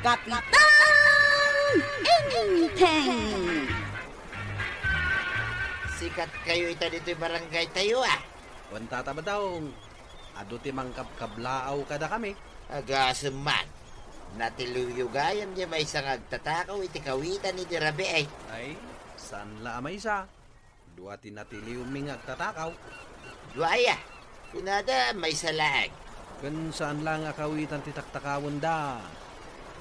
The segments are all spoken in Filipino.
Kapitan Enteng! Sikat kayo ita dito'y barangay tayo Wanta ba daw? Ado ti mangkabkablaaw kada kami. Agasaman. Natiluyugayam niya may isang agtatakaw iti kawitan ni Dirabe ay. Ay, saan la may isa? Dua ti natiliuming agtatakaw. Duaya, kunada may salag. Kan saan lang akawitan ti taktakawon da?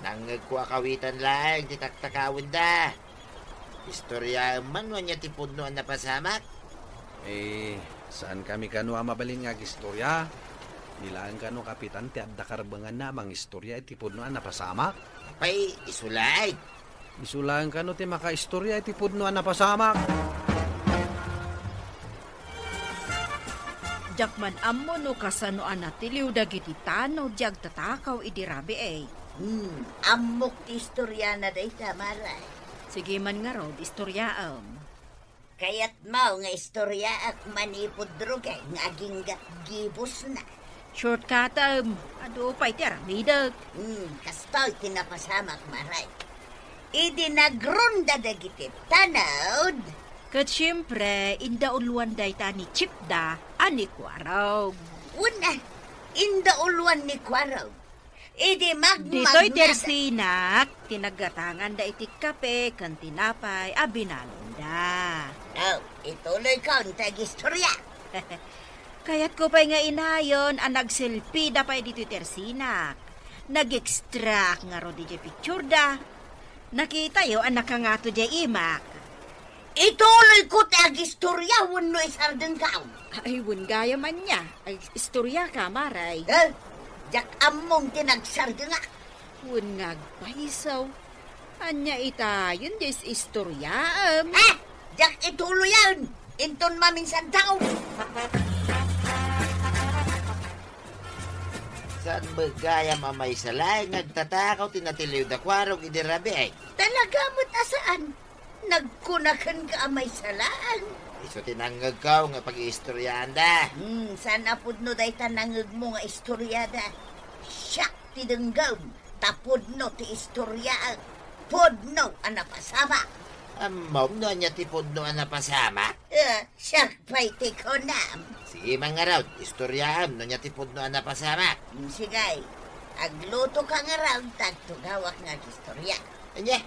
Nangagkwa kawitan lang ti taktakawon da. Istorya man niya ti pudno ang napasamak. Saan kami kano mabalin nga istorya? Nilaan kano kapitan ti adda karbangan na mang istorya iti pudno ang napasamak? Pay, isulay. Isulaan kano ti maka-istorya iti pudno ang napasamak? Jakman ammo no kasano anatiliw dagiti tanaw diag tatakaw idirabi ay. Amok ti istorya na day tamaray. Sige man nga raw, istoryaam. Kaya't mao nga istorya at manipod drogay nga aging gibos na. Shortcut, ado pa iti aramidag. Kastoy tinapasamak maray. Idi nagronda dagiti tanawd. Kat siyempre, inda uluan day ta ni Chipda, ani kwaraw. Una, inda uluan ni kwaraw. Idi Dito'y tersinak, tinagatangan da iti kape, kan tinapay, abinalunda. Ituloy ka ang tag-istorya. Kaya't ko pa'y nga inayon, ang nagselfie da pa'y dito'y tersinak. Nag-extract nga ro di picture da. Nakita yo, ang nakangato di imak. Ituloy ko tag-istorya, wano isardeng kao. Ay, wun gaya man niya. Ay, istorya ka, maray. Jak among tinagsarga nga. Wun ngagpaisaw. Anya ita, yun dis istorya. Jak ituloy yan. Inton maminsan tao. Saan bagaya mamay salay nagtatakaw tinatiliw da kwarog idirabe ay. Talaga mo't asaan? Nagkunakan ka amay salaan. Iso tinanggagaw nga pag-iistoryaan da. Sana pudno day tanangag mo nga istoryada. Siyak ti denggam. Tapudno ti istorya. Pudno ang napasama. Mom no niya ti pudno ang napasama. Siyak pa'y ti konam. Sige mga raw, istoryaan no niya ti pudno ang napasama. Sigay, agluto ka nga raw tagtugawak nga istorya. Anya?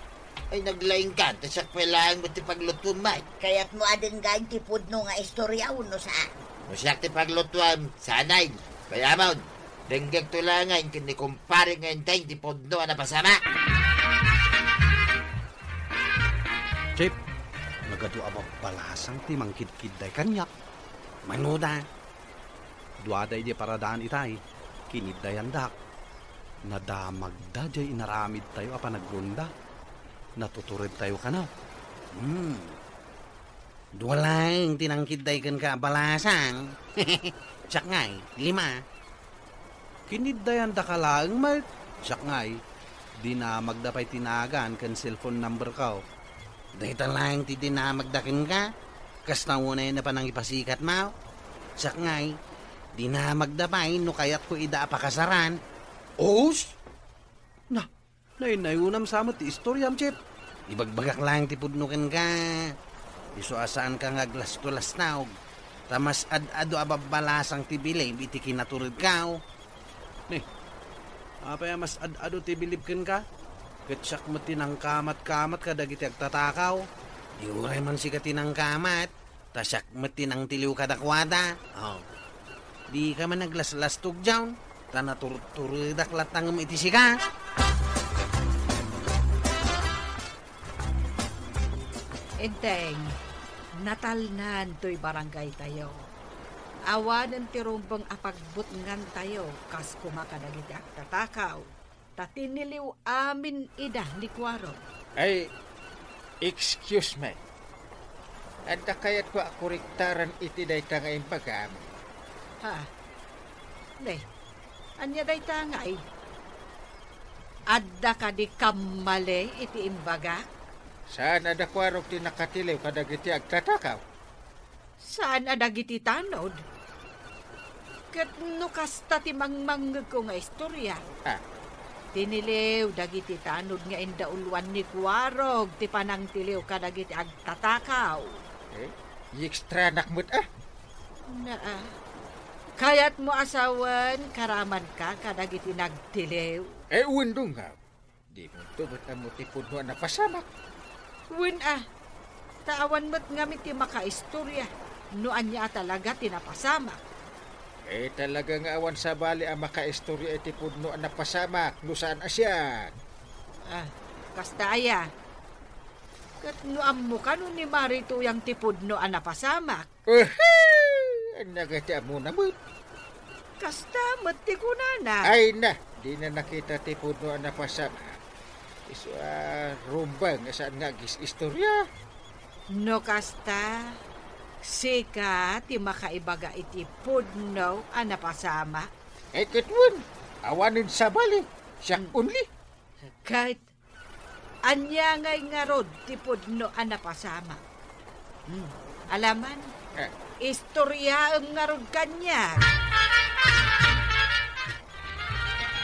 Ay naglaing ka, tasak pailangan mo ti paglutumay. Kaya't mo adin gain ti pudno nga istorya uno saan. Masyak ti paglutuam, sanay. Kaya maun, denggag tulangan kini kumpare ngayon tayong ti pudno ang napasama. Chip, nagado abang balasang ti mangkid-kid day kanya. Manuda. Duaday di paradaan itay, kinid day andak. Nadamag da jay inaramid tayo apa nagrunda. Natuturid tayo ka na. Duwalang tinangkid day kan ka balasang. Siyak ngay, 5. Kiniddayan da ka lang, Mark. Siyak ngay, di na magdapay tinagan kan cellphone number ka. Dahita lang ti dinamagdakin ka. Kas na una na pa nang ipasikat mo. Siyak ngay, di na magdapay no kayat ko ida apakasaran. Os? Nainayunam sa mo ti istoryam, Chip. Ibagbagak lang ti pudnukin ka. Iso asaan ka nga glas-tulas naog. Tamas ad-ado ababalasang ti bilay, iti kinaturid ka. Apaya mas ad-ado ti bilibkin ka? Ketsak mo tinang kamat-kamat ka dagiti agtatakaw. Iuray man si katinang kamat. Tasyak mo tinang tiliw kadakwada. Di ka man naglas-lastog dyan. Tanaturidak latang mo iti sika. Enteng, natalnan to'y barangay tayo. Awanan ti rumbang apagbutngan tayo, kas kumakadagiti agtatakaw. Tatiniliw amin ida ni Kwaro. Ay, excuse me. Anda kayat ko akuriktaran iti day tangay pag-aam. Ha? Ne, anya day tangay? Adda ka di kamale iti imbaga? Saan ada kwarog ti nakatiliw kadagiti agtatakaw? Saan adagiti tanod? Ket no kasta ti mangmanggag ko nga istorya. Tiniliw, dagiti tanod nga indauluan ni Kuwarog, ti panang tiliw ka dagiti agtatakaw. Ekstra nakmut Naa, kayat mo asawan, karaman ka kadagiti nagtiliw. Undong nga. Di mo to ba't mo tipod mo napasamak? Win taawan mo't ngamit ti makaistorya. Noan niya talaga tinapasamak. Talaga nga awan sa bali ang makaistorya tipod no napasamak. No saan asyan? Kastaya. Kat noam mo ka ni Marito yung tipod no napasamak. Nagati mo naman. Kasta mati ko na. Ay na, di na nakita tipod no napasamak. Rumbang saan nga istorya? No kasta, sika ti makaibaga iti pudno napasama. Katwin, awanin sa bali, siyang unli. Kahit anya ngay nga rod ti pudno napasama. Alaman, istorya nga rod kanya.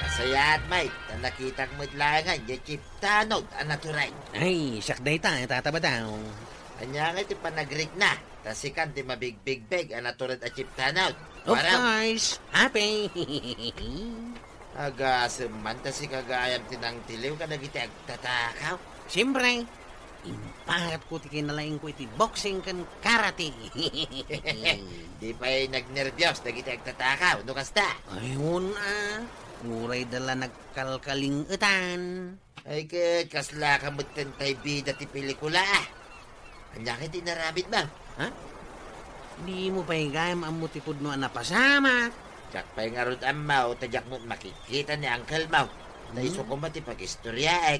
Masayat, mate. Nakitang mudlangan, yung chip tanod, naturay. Ay, siyak day ta, tatabadaw. Anya nga iti panagrik na. Tasikan ti mabig-big-big, natural at chip tanod. Of course, happy. Agasaman, tasi kagayam tinang tiliw ka nagiti agtatakaw. Siyempre, impahat ko ti kinalaing ko iti boxing kan karate. Di pa'y nagnervyos, nagiti agtatakaw. No kasta? Ayun Nguray dala nagkalkaling etan. Ay kasla ka matantay bida ti pelikula. Anya ka tinarabit ba? Ha? Di mo pa higayam ang mutipod no napasama. Jak pa'y nga ron amaw, tadyak mo't makikita ni Uncle Mau. Naiso ko mati pag-istorya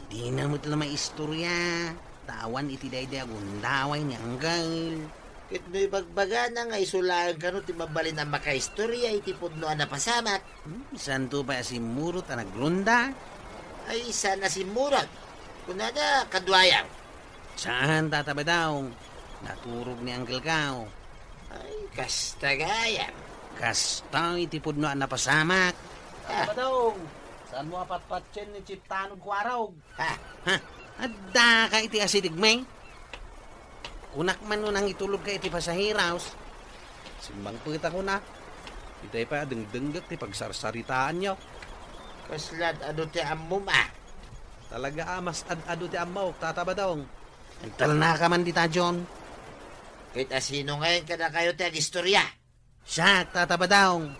Di na mo't lamay istorya. Tawan iti day-day agundaway ni Uncle. Kit no'y bagbaga na nga isulayan ka no, timabalin ang makaistorya, itipod no napasamat. Saan to ba si Murot ang nagrunda? Ay, sana si Murot. Kuna na, kadwayaw. Saan tataba daw? Naturog ni Uncle Kao. Ay, kasta gaya. Kasta itipod no ang napasamak. Tatabadaw. Saan mo apatpatsin ni Chip Tanog Kuwarog? Ha? Adda ka iti asidigmay? Unak man nang itulog ka iti pasahiraos. Simbang pagkita ko na. Itay pa dengdenggak ti pagsarsaritaan nyo. Kaslad, ano ti amum Talaga mas ado ti amaw, tatabadawng. Nagtal na ka man dita, John. Kahit asino ngayon ka na kayo ti istorya. Siya, tatabadawng.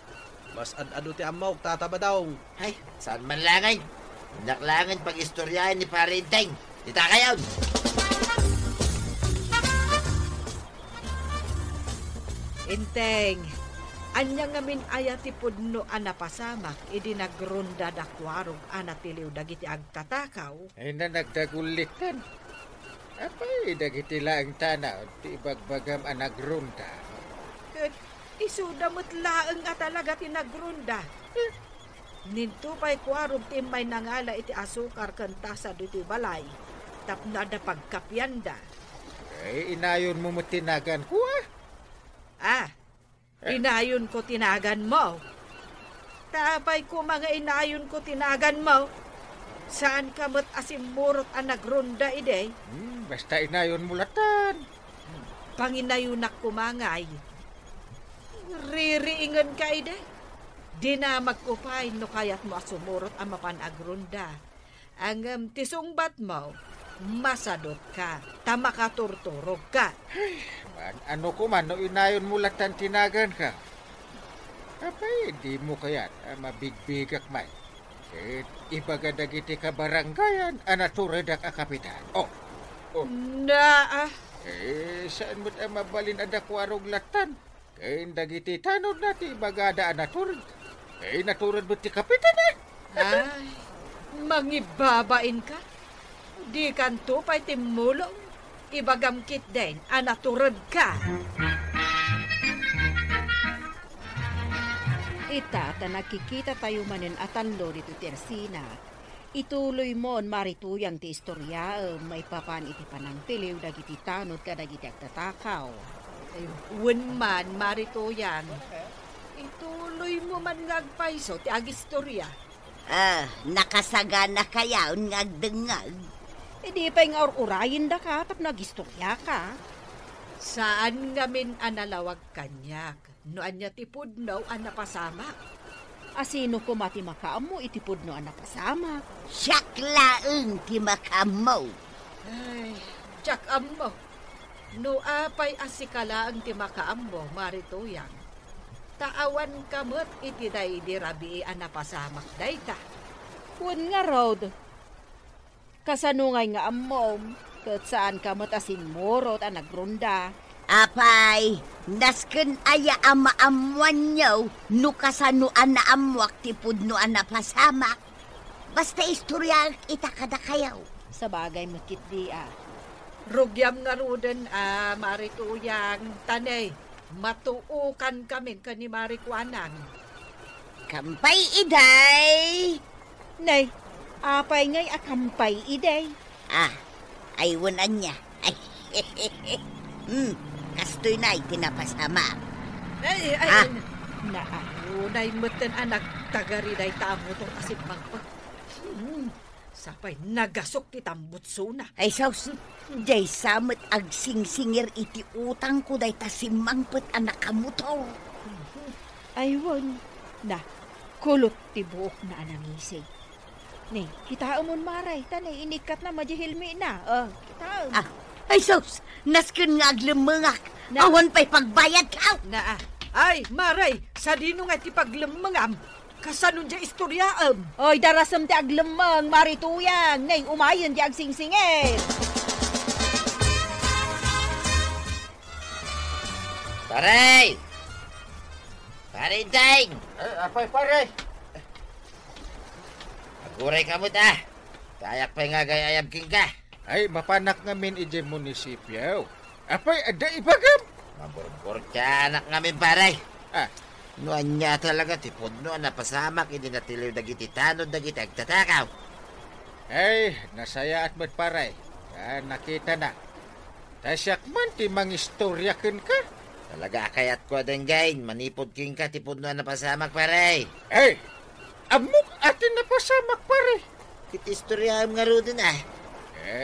Mas ado ti amaw, tatabadawng. Ay, saan man langay? Naklangan pag-istoryahan ni Parinteng. Dita kayo! Inteng, anya nga min ayati pudno napasamak, idi nagronda dakwarog anatiliw dagiti agtatakaw. Ay na nagdagulitan. Apay, dagiti laang tanaw, ti ibagbagam anagrunda. Ket isuda mo't laeng talaga tinagronda. Ninto pa'y kwarog timay nangala iti asukar kanta sa diti balay. Tapna da pagkapyanda. Ay, inayon mo tinagan ko Inayon ko tinagan mo. Tapay ko mga inayon ko tinagan mo. Saan ka mo't asimurot ang nagrunda ide? Basta inayon mulatan. Panginayunak kumangay. Ririingan ka ide? Di na magkupay no kayat mo asumurot ang mapanagrunda. Ang tisungbat mo, masadot ka, tamakaturturog ka. Ano ko man, no inayon mulatan tinagan ka. Apay, di mo kayat, mabigbigak may. Ibaga dagiti ka baranggayan, anaturedak a kapitan. Saan mo't mabalin adakwarog latan? Dagiti tanod nati, bagada anaturad. Naturad mo't ti kapitan Ay, mangibabain ka? Di kanto pa'y timulong. Ibagamkit din, anaturad ka. Ita, nakikita tayo manin atanlo dito Tersina. Ituloy mo marituyang ti istorya, may papan iti panang tiliw, dagiti tanod ka, dagiti agtatakaw. Ayun man, marituyan. Ituloy mo man ngagpaiso ti agistorya. Nakasagana kayaon nga agdengag. Di pa nga urayin da ka, tap nagistorya ka. Saan ngamin analawag kanyak? No anya tipod no ang napasamak. Asino ko mati makaamo, itipod no anak kasama. Siyaklaeng ti makamaw. Ay, Jack ammo. No apay asikala ang timakaam mo, marituyang. Taawan kamot iti day di rabi ang napasamak day ta. Kun nga road. Kasanungay nga amom, kat saan ka matasin morot ang nagrunda. Apay, nasken aya ama-amuan nyo, no kasanuan na amwak tipod no ang napasamak. Basta istorya ita kada kayaw. Sa bagay makit di Rugyam nga ruden, marituyang tanay. Matuukan kami kani marikwanan. Kampay iday. Nay, apay ngay akampay iday. Aywanan niya. Ay, kastoy na tinapasama. Ay, Unay meten anak tagariday tamo tong asipang pa. Sapay nagasok ti tambutso na. Ay, saus, jay samot ag singsingir iti utang ko day tasimangpet anak kamutor. Aywan, na, kulot ti buok na anangisig. Ni, kita umon maray, tanay inikat na majihilmi na. Kita Ay, saus, nasken nga aglemengak. Na. Awan pa'y pagbayad ka. Ay, maray, sa dino nga ti paglemengam. Kasanun dya istoryaam. Oy, darasam ti aglemang, marituyang. Nay, umayon di agsingsingit. Paray! Parintay! Apay pare? Aguray ka mo ta. Kayak pa nga gayayab king ka. Ay, mapanak ngamin ije munisipyo. Apay, ada ibagam. Maburbur ka anak ngamin paray. Ah, Nuan niya talaga tipod no napasamak hindi natiliw dagiti tanod dagiti agtatakaw. ay, nasaya at mat paray. Nakita na. Tasyak man ti mangistoryaken ka. Talaga kayat ko adenggain manipod king ka tipod no napasamak paray. Ay, amok atin napasamak pare. Kiti istoryahan nga ro din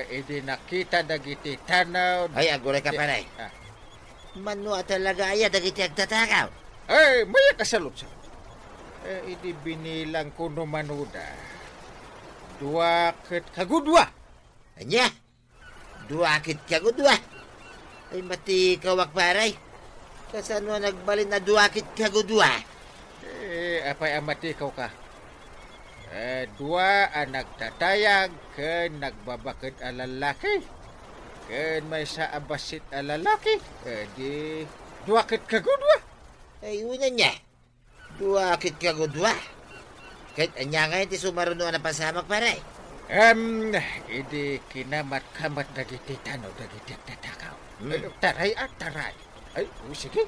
Idi nakita dagiti tanaw. Ay, aguray ka paray. Mano talaga aya dagiti agtatakaw. Ay, maya kasalot sa. Idi binilang ko no manuda. Dua ket kagudwa. Anya? Duakit kagudwa. Ay mati kawak paray. Kasano nagbalin na duakit kagudwa? Apay amati ikaw ka. Dua anak tatayag ken nagbabakid a lalaki. Ken may sa abasit a lalaki. Di dua ket kagudwa. Ay una niya. Duakit kagudwa. Kahit anya nga iti sumaruno na pasamak paray. Idi kinamat kamat dagiti tano dagiti tatakaw. Taray at taray. Ay, sige.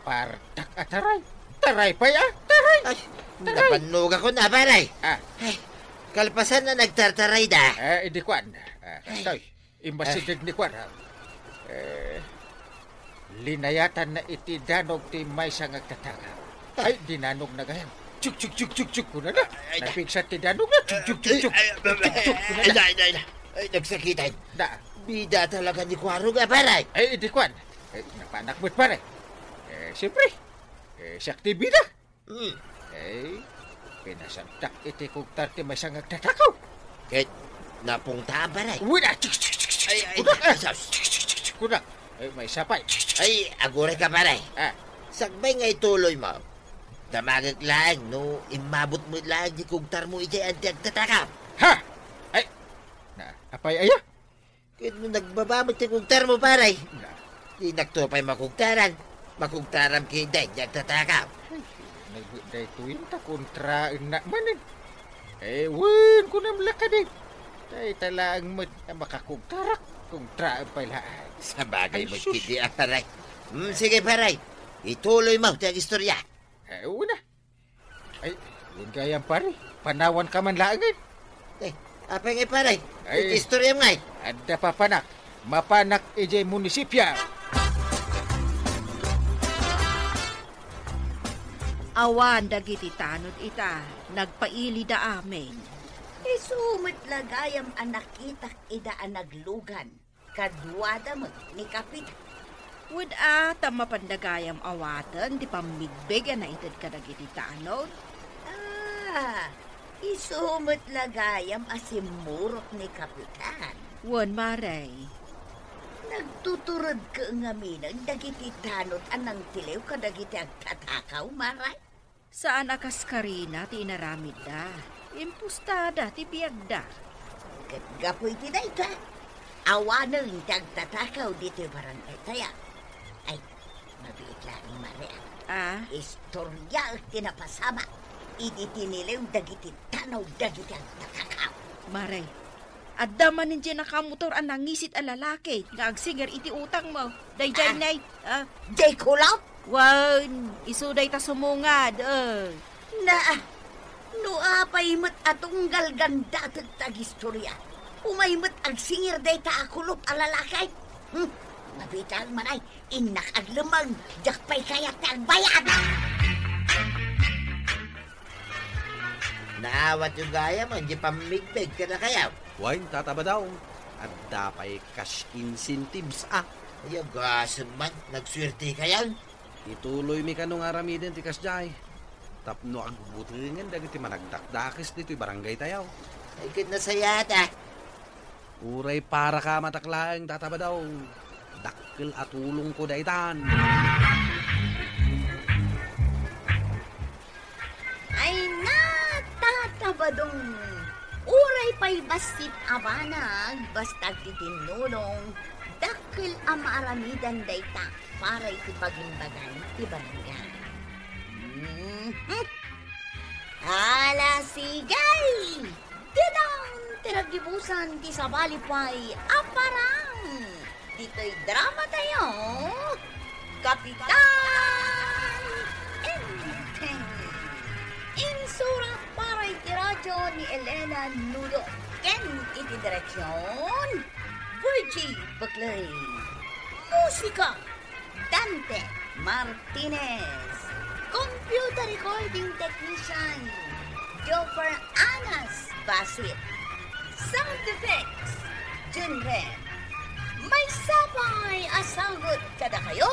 Partak at taray. Taray pa ya, taray. Ay, napanog ako na paray. Ay, kalpasan na nagtartaray da. Idi kwan. Toy, imbasidig ni kwan. Linayatan na iti danog ti may sang agtatakaw. Ay, dinanog na gayam. Chuk chuk chuk chuk chuk kuna na. Napigsat ti danog na. Chuk chuk chuk chuk. Chuk kuna na. Ay, nagsakitan. Da. Bida talaga ni Kwaro nga paray. Ay, idi kwan. Napanak mo't pare. Siyempre. Siyak ti bida. Pinasantak iti kugtar ti may sang agtatakaw. Kahit napuntaan paray. Wala. Chuk chuk chuk chuk. Kuna. May sapay. Ay, aguray ka paray. Sagbay nga ituloy mo. Damagag lang, no, imabot mo lang di kugtar mo iti anti agtatakaw. Ha? Ay, apay aya? Kahit mo nagbabamot ti kugtar mo paray. Na. Di nagtupay makugtaran. Makugtaran kay day di agtatakaw. Nagbuday tuwing ta kontra na manin. Wan ko na malakad eh. Tay talaang mo makakugtarak kung traan pa lahat. Sa bagay Ay, mo sus. kiti paray. Sige paray, ituloy mo ti istorya. Una. Ay, yun gayang pare. Panawan ka man laangin. Apa nga paray? Ay. Iti istorya mo ngay. Ada papanak. Mapanak ijay munisipya. Awan dagiti tanod ita, nagpaili da amin. Isumit lagayam anak kitak ida anaglugan. Kadwada mo ni Kapitan. Wad mapandagayam awatan, di pamigbig na itad ka dagiti tanod. Isumit lagayam asimurot ni Kapitan. Wan maray. Nagtuturod ka nga minang dagiti tanod anang tilew ka dagiti agtatakaw, maray. Saan akas karina ti inaramid da? Impustada ti biyagda. Gapoy ti day ka. Awanang ti agtatakaw dito barangay taya. Ay, mabiit lang, maray. Istorya tinapasama. Idi tinilew dagiti tanaw dagiti agtatakaw. Maray. Adda man ninyo nakamotor ang nangisit ang lalaki nga agsinger iti utang mo. Day nay. Day kulap? Wan, isuday ta sumungad. Nuapay mat atong galganda tagistorya. Umay mat agsinger day ta akulop ang lalaki. Mabitang manay, inak aglemang, jakpay kayat agbayad. Naawat yung gaya mo, hindi pamigbig ka na kayaw. Wine, tataba daw. At dapay cash incentives, Ay, gasan man, nagswerte ka yan. Ituloy mi kanong aramiden ti kasjay. Tapno ang bubutingan dagiti managdakdakis dito'y barangay tayaw. Ay, kit na sayata. Uray para ka mataklaang tataba daw. Dakkel at ulong ko daitan. Ay natataba uray pa'y basit abanag, bastag titinulong, dakil ang maaramidan dayta para ikipagimbagan ti barangay. Ala sigay! Dinang tiragibusan ti sabali pa'y aparang. Dito'y drama tayo. Kapitan! Insurat para iti radyo ni Elena Nudo. Ken iti direksyon, Virgie Buckley. Musika, Dante Martinez. Computer recording technician, Joper Anas Basit. Sound effects, Junren. May sabay asagot kada kayo,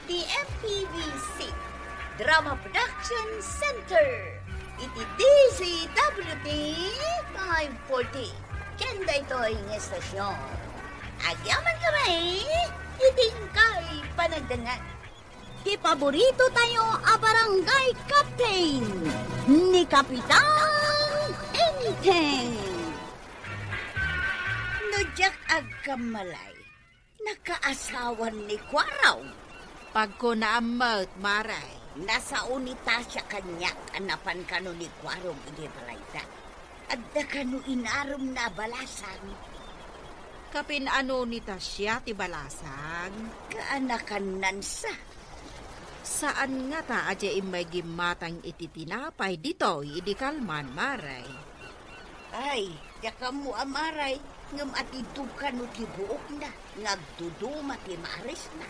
the MPVC. Drama Production Center. Iti DCWT 540. Kenda ito'y estasyon. Agyaman kami, iting kay panagdangan. Di paborito tayo a barangay captain ni Kapitan Enteng. Nujak agkamalay, nakaasawan ni Kwaraw. Pagko naamot, maray. Nasa unita siya kanyak anapan kano ni Kwarong iti balayta. Adda kano inarom na balasan. Kapin ano nita siya ti balasang? Kaanakan nansa. Saan nga ta adya imay gimatang iti tinapay dito idi kalman maray? Ay, yaka mo amaray ngam atidukan no ti buok na ngagduduma ti maris na.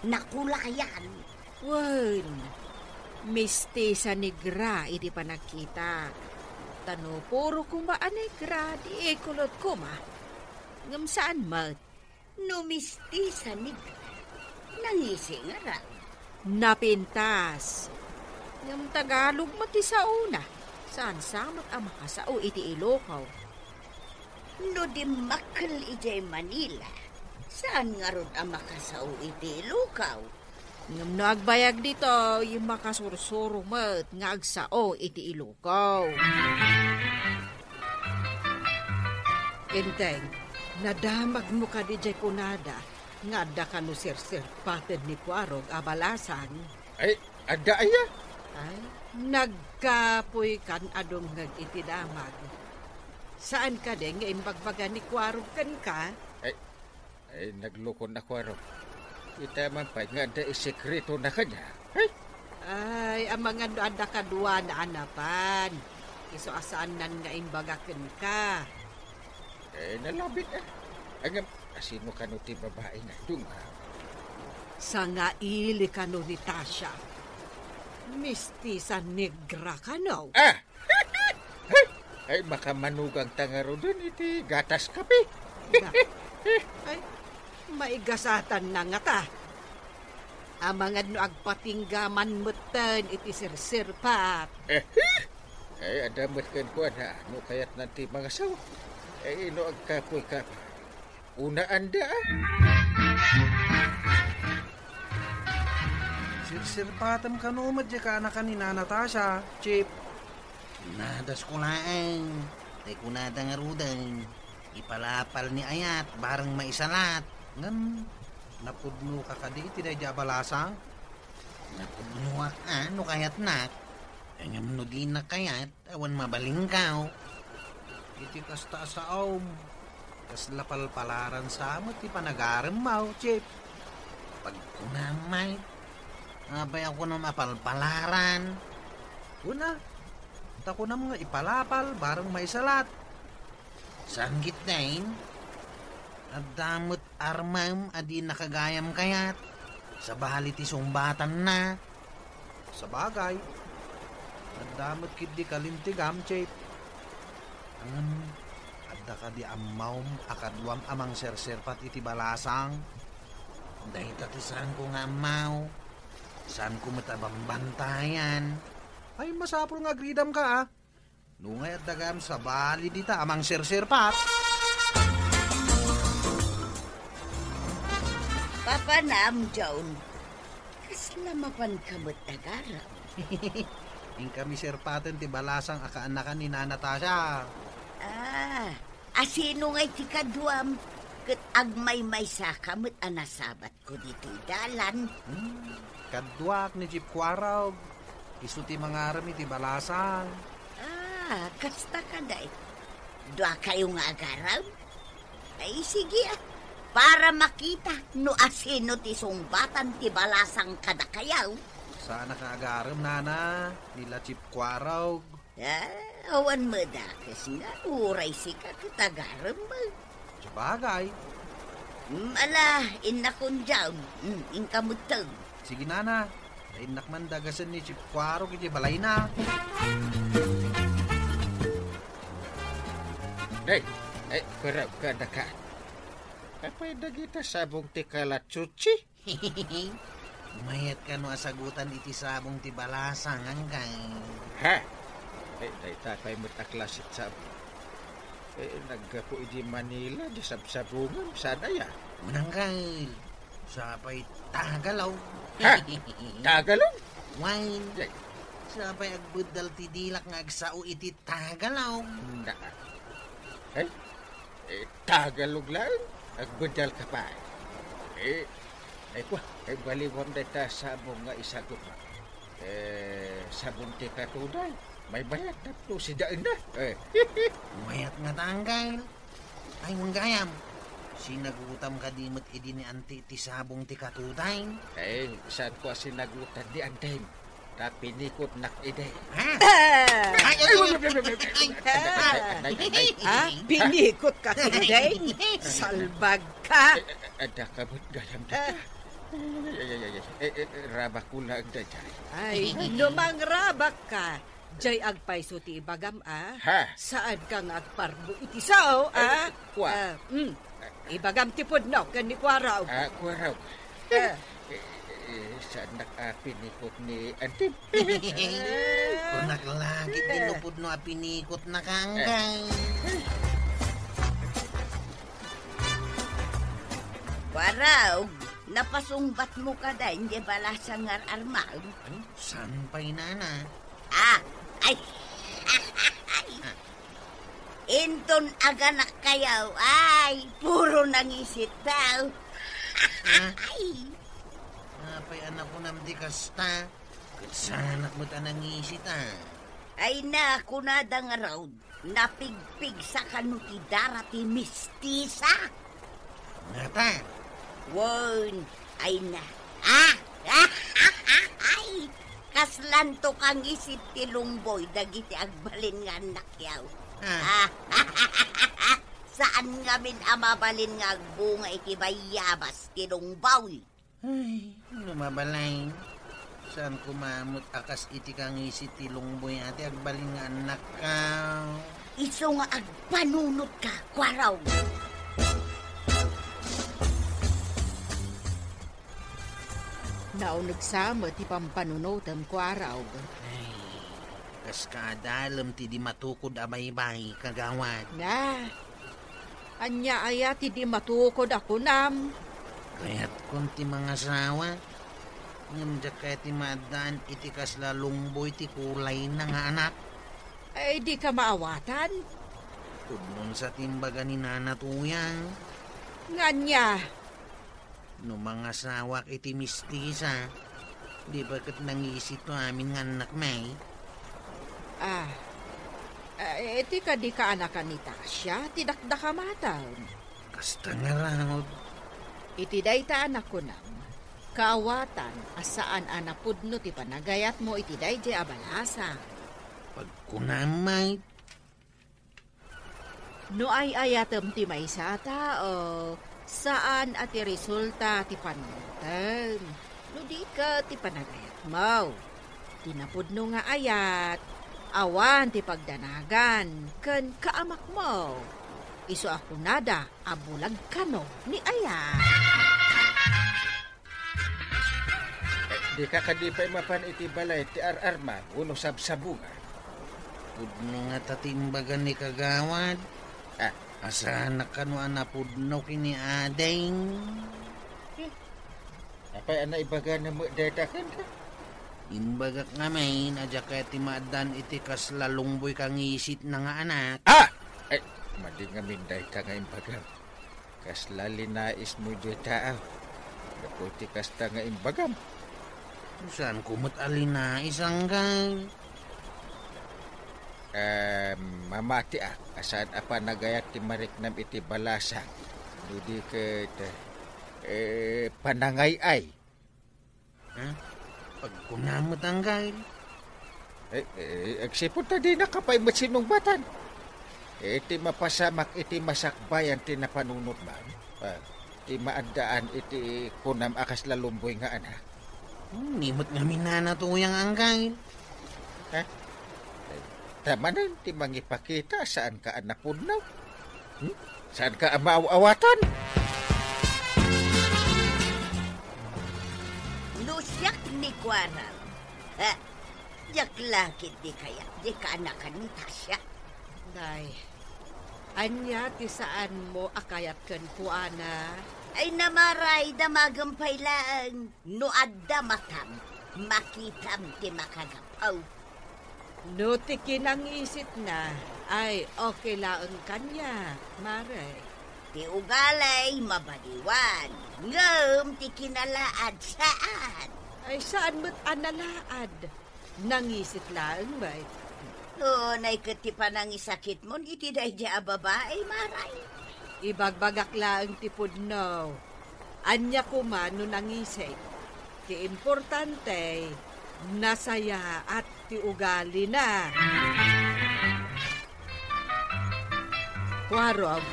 Nakulayan. Wan, mistisa negra iti panakita. Tano puro kuma negra di ekulot kuma. Ngam saan mat? No mistisa negra. Nangising nga raw. Napintas. Ngam Tagalog mati sa una. Saan samat ang makasao iti Ilocaw? No di makal iti Manila. Saan nga ron ang makasao iti Ilocaw? Ngam nagbayag dito, yung makasursuro mat nga agsao iti Ilocaw. Enteng, nadamag mo ka di jay kunada, nga da ka no sir patid ni Kwarog abalasan. Ay, ada aya? Ay, nagkapoy kan adong ngag iti damag. Saan ka din nga imbagbagan ni Kwarog kan ka? Ay, naglukon ako araw. Ita man pa nga da isekreto na kanya. Ay, ang mga ada kadua na anapan. Iso asaan nan nga imbagaken ka. Nalabit Ang asino ka no ti babae na dunga. Sa nga ili ka no ni Tasha. Mistisa negra ka, no? Ay, makamanugang tangaro dun iti gatas kape. Ay, maigasatan na nga ta. Amangad no agpatinggaman mutan iti sirsirpat. Ay, adamat kan ko na. No kaya't nanti mga sawa. Ay, no agkapoy ka. Una anda Sirsirpatam ka no, madya ka anak ka ni Natasha, Chip. Nadas ko laang. Tay kunada nga rudan. Ipalapal ni Ayat, barang maisalat. Ngan, napudno ka kadi, tinay di abalasang. Napudno ano kayat nak. Kanyang nudin na kayat, awan mabaling kao. Iti kasta sa aum. Kas lapalpalaran sa amot, ti panagaram mau, Chip. Pag kunamay, abay ako na mapalpalaran. Una, tako na mga ipalapal, barang may salat. Sanggit dahin, at damot armam adi nakagayam kayat. Sa bahali ti sumbatan na. Sa bagay, at damot kid di kalintigam, Chip. Adda ka di amaum, akadwam amang serserpat iti balasang. Dahil tatisan ko nga mau. Saan ko matabang bantayan? Ay, masapul nga gridam ka, ah. Nungay at dagam sa bali dita, amang serserpat. Papanam, John. Kaslamapan ka mo't tagaraw. Ing kami serpatan ti balasang akaanakan ni Natasha. Asino nga'y ti kadwam? Kat agmay-may sa kamot anasabat ko dito dalan. Kadwak ni Jeep Quarog. Isu ti mangaram iti balasang. Kasta ka day. Dwa kayo nga agaraw? Ay, sige para makita no asino ti sumbatan ti balasang kadakayaw. Sana ka agaram, Nana. Nila Jeep Quarog. Awan mo dakas nga. Uray si ka katagaram mo. Sabagay. Ala, inakon dyan. Inkamutag. Sige, Nana. Inak man dagasan ni Jeep Quarog iti balay na. Ay, karaw ka na ka. Apay dagita sabong ti kalatsuchi. Mayat ka no asagutan iti sabong ti balasang hanggang. Ha? Ay, tapay mo't aklasit sabong. Naggapo di Manila, di sabsabungan, sana ya. Mananggal. Sapay Tagalaw. Ha? Tagalaw? Wine. Sapay agbudal ti dilak nga agsao iti Tagalaw. Na. Ay, Tagalog lang. Agbudal ka pa. Ay baliwam na ta sabong nga isagot. Sabong ti katuday. May bayat na to si Daan na. Mayat nga tanggal. Ay, manggayam. Sinagutam ka di mo't idi ni Ante ti sabong ti katuday. Ay, saan ko sinagutan di Antay? Tapinikot nak ide. Pinikot ka today? Salbag ka? Ada kabut galam data. Rabak ko lang da dyan. Ay, lumang rabak ka. Jay agpay so ti ibagam, Ha? Saan kang agparbo iti sao, Kwa? Ibagam ti pudno, kan ni Kwaraw. Kwaraw. Saan nakapinikot ni Antim? Kung naglagit dinupod no apinikot na kanggang. Kwaraw, napasungbat mo ka da, hindi balasang armal. Saan pa'y nana? Ay. Inton aganak kayaw, ay, puro nangisit daw. Ay. Apay anak ko namdi kasta. Sana mo tanangisit Ay na, kunada nga raw, napigpig sa kanuti darati mistisa. Ngata. Won, ay na. Ay, kaslanto kang isip ti Lungboy, dagiti agbalin nga nakyaw. Saan nga min amabalin nga agbunga ikibayabas ti Lungboy? Ay, lumabalay. Saan kumamot akas iti kang isi tilungboy ati agbalin nga anak ka. Iso nga agpanunot ka, kwaraw. Naunog sama ti pampanunotam ko araw. Ay, kas kadalem ti di matukod abay-bay kagawad. Na, anya aya ti di matukod ako nam. Kaya't kung ti mga asawa, ngam kaya ti madaan iti kas lalungboy ti kulay na nga anak. Ay di ka maawatan. Tudnon sa timbaga ni nanatuyang. Nganya, No mga asawa iti mistisa, di ba kat nangisip to amin nga anak may? eti ka di ka anakan ni Tasya, tidakda ka mataw. Kasta nga raw. Iti dayta anak ko nam, kaawatan asaan anapudno ti panagayat mo iti dayjay abalasa. Pagkunamay, No ay ayatem ti maysa tao, saan ati resulta ti panutan. No di ka ti panagayat mo. Tinapudno nga ayat, awan ti pagdanagan, ken kaamak mo. Iso ako nada, abulag kano ni ayat. Di ka kadipay mapan iti balay ti ararma, uno sabsabunga. pudno nga tatimbagan ni kagawad. Asahan na kano anapudno kini ading. Apay ana ibaga na mo daytakan ka? Imbagak nga may, nadya kaya timadan iti kas lalungboy kang isit na nga anak. Ay, madi nga minday ka nga imbagam. Kas lalinais mo dayta Daputi kasta nga imbagam. Saan kumot alina isang gang? Mamati asaan apa nagayat ti mariknam iti balasa. Dudi ket panangay ay. Pagkunamot ang gail. Agsipon ta di nakapay matsinungbatan. Iti mapasamak iti masakbayan ti napanunot man. Ti maandaan iti kunam akas lalumboy nga anak. Nimot nga minanatuyang ang gail. Tama na ti mangipakita saan ka anapudnaw. Saan ka amaawatan? Lusyak ni Kwaraw. Yak lakit di kaya, di ka anakan ni Tasya. Day, anya ti saan mo akayat ken kuana? Ay namaray damagampay lang. No adda matam, makitam ti makagapaw. No ti kinangisit na, ay okay laang kanya, mare. Ti ugalay mabaliwan. Ngam ti kinalaad saan. Ay saan mo't analaad? Nangisit laang bay. No, naikati pa nang isakit mo, iti dayja a babae, maray. Ibagbagak laang ti pudno. Anya ko man no nangisit. Ti importante, nasaya at ti ugali na. Warog,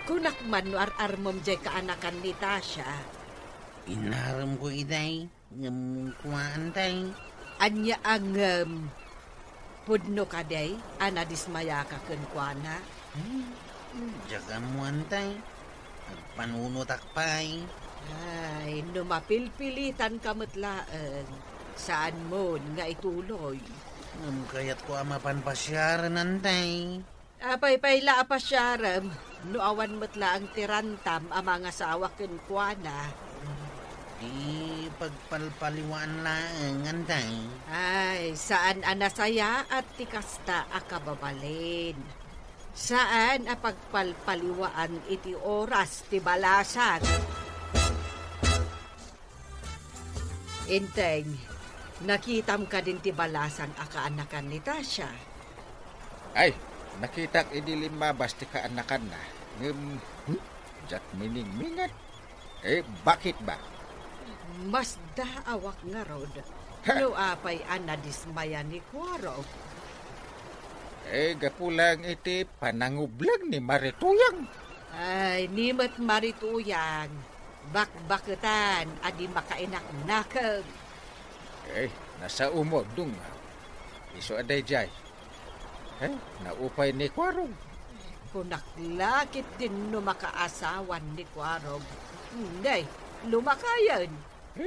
kunak man no ar-armom jay kaanakan ni Tasya. Inaram ko iday, ngamukuhaan tay. Anya ang pudno ka day, anadismaya ka kenkwana. Jaga mo antay. Agpanunot akpay. Ay, no mapilpilitan ka matlaan. Saan mo nga ituloy? Kayat ko amapanpasyaran antay. Apay-payla apasyaram, no awan matla ang tirantam ang mga asawa kenkwana. Pagpalpaliwaan lang antay. Ay, saan anasaya at tikasta akababalin? Saan apagpalpaliwaan iti oras ti balasan? Inteng, nakitam ka din ti balasan akaanakan ni Tasya. Ay, nakitak idilim mabas ti kaanakan na. Jat mining-mingat. Bakit ba? Mas daawak nga rod. No apay anadismaya ni Kwaro. Gapulang iti panangublag ni Marituyang. Ay, nimat marituyang. Bakbaketan, adi makainak-nakag. Nasa umod dung. Iso aday jay. Naupay ni Kwarog. Kunaklakit din no makaasawan ni Kwarog. Hindi, lumakayan.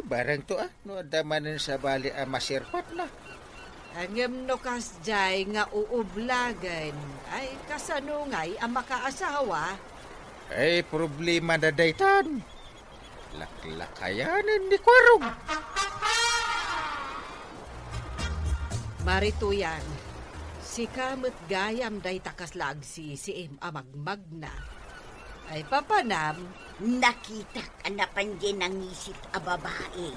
Barang to no adamanin sa bali masirpat na. Angem no kasjay nga uublagan. Ay kasanungay ang makaasawa. Problema na daytan. Laklakayanin ni Kwarog. Marituyan, si kamot gayam day takas lagsi si amagmagna. Ay papanam, Nakita ka na pandyan ang isip a babae,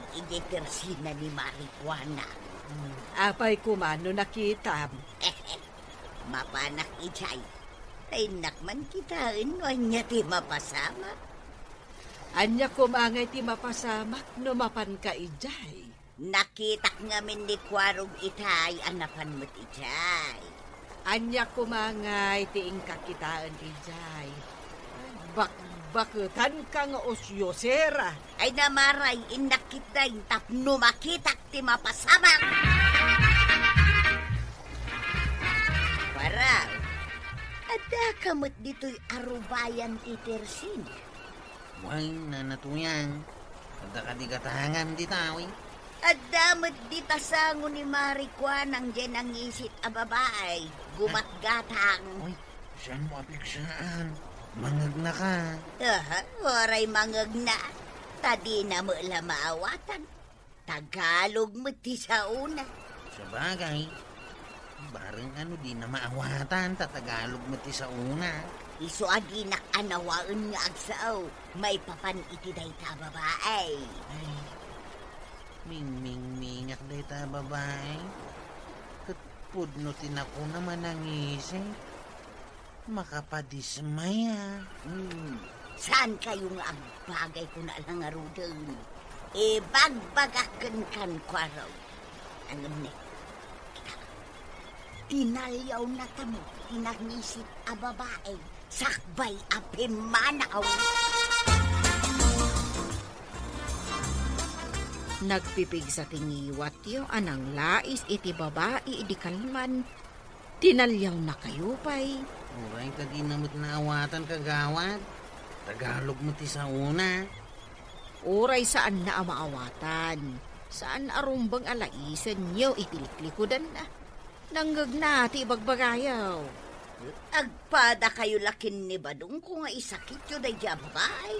Tersina ni Marijuana. apay kumano nakitam. Mapanak ijay. Ay nakman kita, niya ti mapasama. Anya kumangay ti mapasamak no mapan ka ijay. Nakitak ngamin ni Kwarog itay, anapan mo't ijay. Anya kumangay ti ingkakitaan ijay. Bakbakutan ka nga osyosera. Ay namaray, inakitay, tapno makitak ti mapasamak. Paraw, ada kamot dito'y arubayan ti Tersina. Why, nanatuyang. Kada ka di katahangam di tawi. Adamot di tasango ni Marikwan ang dyan ang isit a babae. Gumatgatang. Uy, saan mo apiksaan? Mangag na ka. Waray mangag na. Tadi na mo la maawatan. Tagalog mo ti sa una. Sa bagay, barang di na maawatan, tatagalog mo ti sa una. Iso adinak anawaan nga agsaw. May papan iti day ta babae. Ay, mingak day ta babae. Katpudno tinako naman ang isip. Makapadismaya. Saan kayong agbagay ko na lang arudang? Bagbagakan kan Kwaraw. Alam ni, tinalyaw na tamo, tinangisit a babae, sakbay a pimanaw. Nagpipig sa tingiwat yung anang lais iti babae idi kalman. Tinalyaw na kayo pa'y. Uray, tadi namot na awatan kagawad. Tagalog mo ti sa una. Uray saan na maawatan. Saan arumbang alaisan niyo itiliklikodan na. Nanggag na ti bagbagayaw. Agpada kayo lakin ni Badong kung nga isakit yun ay jabay.